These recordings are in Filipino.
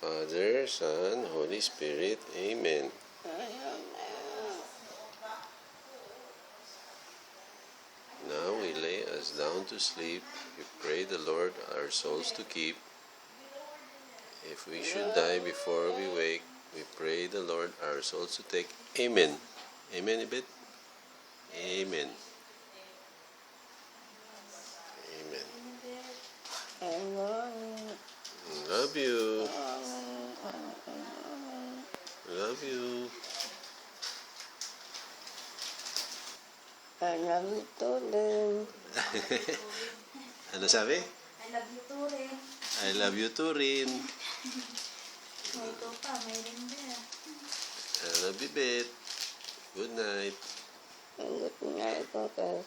Father, Son, Holy Spirit. Amen. Now we lay us down to sleep. We pray the Lord our souls to keep. If we should die before we wake, we pray the Lord our souls to take. Amen. Amen, Ibit? Amen. Amen. Love you. Love you. I love you too, Len. Ano sabi? I love you too rin. I love you too rin. May ito pa, may rin din. I love you, Bet. Good night. Good night, okay.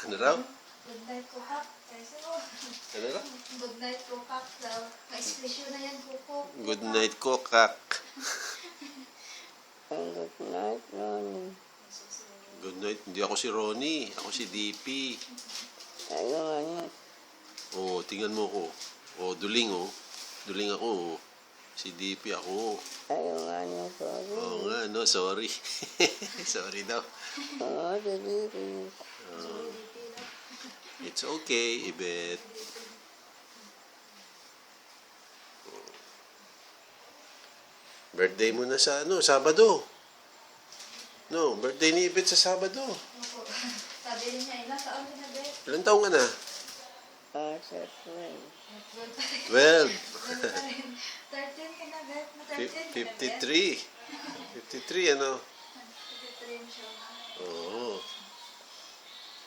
Ano raw? Good night ko, Kak. Ano raw? Good night ko, Kak. Ma-expression na yan, Kuko. Good night, Kokak. Good night, Ronnie. Good night. Hindi ako si Ronnie. Ako si DP. Ayaw nga niya. Oh, tingnan mo ko. Oh, duling oh. Duling ako oh. Si DP ako. Ayaw nga niya, sorry. Oo nga, no, sorry. Sorry daw. Oo, delivery. It's okay, Ibet. Birthday mo na sa Sabado. No, birthday ni Ibet sa Sabado. Opo. Sabi rin niya, ilang taon ka na, Bet? Ilan taong ka na? Sa 12. 12. 13 ka na, Bet? 13 ka na, Bet? 53. 53, ano? 53 siya. Oo.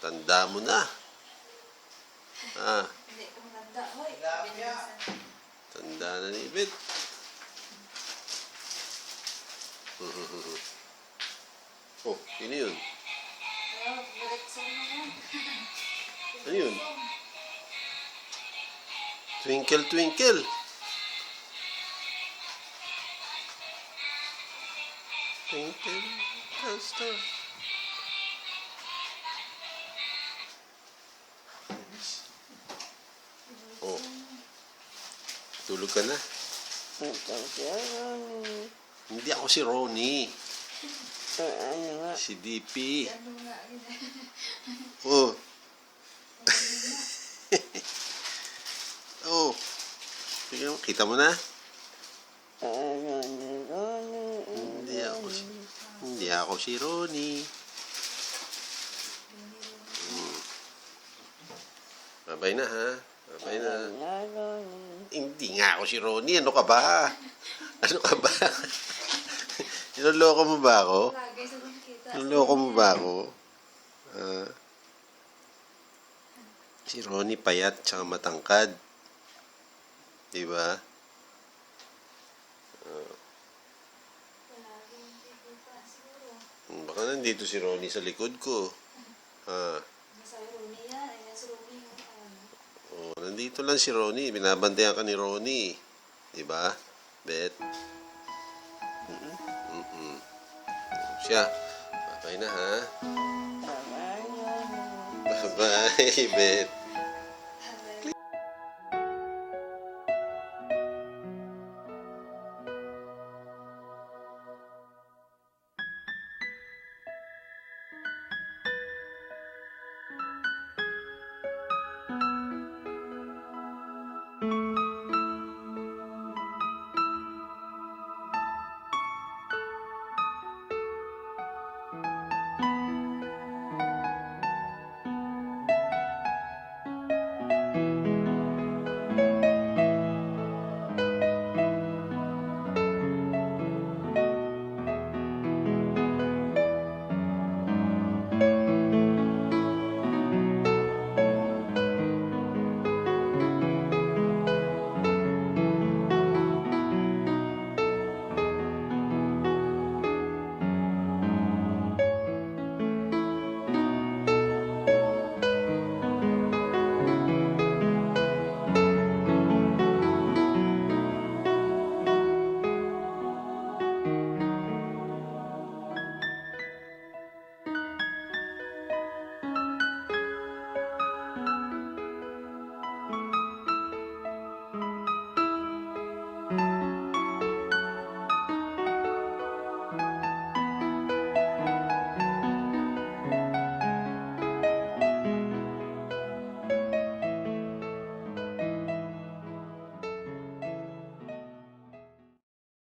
Tanda mo na. Ah, Hindi ko nanda. Hoy, binilisan. tanda na ni Ibet. Oh, sino yun? Oh, diretso mo yan. Ano yun? Twinkle, twinkle. Twinkle, little star. Oh. Tulog ka na? Ito siya, Ronnie. Hindi ako si Ronnie. Ano nga? Si DP. Ano nga, yun. Oh. Oh. Tingnan mo, kita mo na? Ronnie, Ronnie. Hindi ako si Ronnie. Babay na ha. Babay na. Ronnie. Hindi nga ako si Ronnie. Ano ka ba? Ano ka ba? Niloloko mo ba ako? Lagay sa kita. Niloloko mo ba ako? Si Ronnie payat tsaka matangkad. Diba? Lagay yung kita, siguro. Baka nandito si Ronnie sa likod ko. Nasa Rooney yan. Ayan si Rooney. Oh, nandito lang si Ronnie. Binabantayan ka ni Ronnie. Diba? Bet? Siya. Bye na ha. Bye-bye, Ronnie. Bye-bye, Bet.